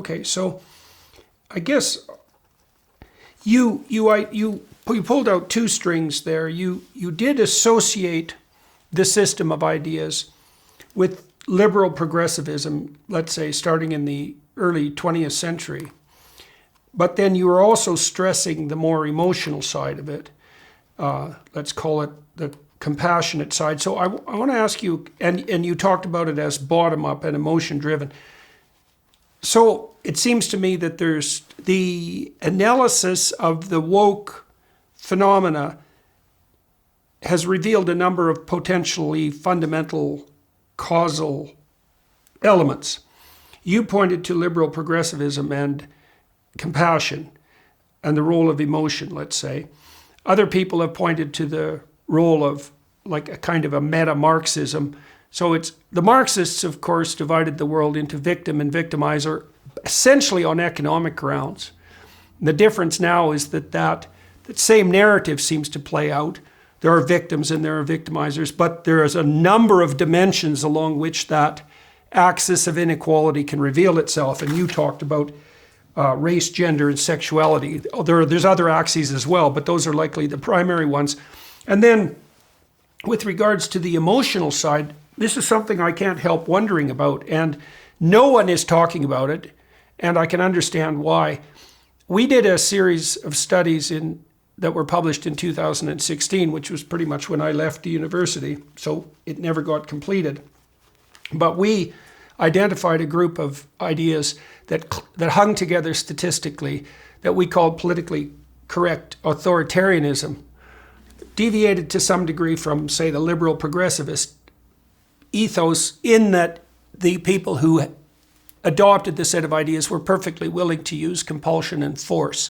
Okay, so I guess you pulled out two strings there. You did associate the system of ideas with liberal progressivism, let's say starting in the early 20th century. But then you were also stressing the more emotional side of it. Let's call it the compassionate side. So I want to ask you, and you talked about it as bottom-up and emotion-driven. So it seems to me that there's the analysis of the woke phenomena has revealed a number of potentially fundamental causal elements. You pointed to liberal progressivism and compassion and the role of emotion, let's say. Other people have pointed to the role of like a kind of a meta-Marxism. So it's the Marxists, of course, divided the world into victim and victimizer, essentially on economic grounds. And the difference now is that same narrative seems to play out. There are victims and there are victimizers, but there is a number of dimensions along which that axis of inequality can reveal itself. And you talked about race, gender, and sexuality. There's other axes as well, but those are likely the primary ones. And then with regards to the emotional side, this is something I can't help wondering about, and no one is talking about it, and I can understand why. We did a series of studies that were published in 2016, which was pretty much when I left the university, so it never got completed. But we identified a group of ideas that hung together statistically that we called politically correct authoritarianism, deviated to some degree from, say, the liberal progressivist ethos, in that the people who adopted this set of ideas were perfectly willing to use compulsion and force.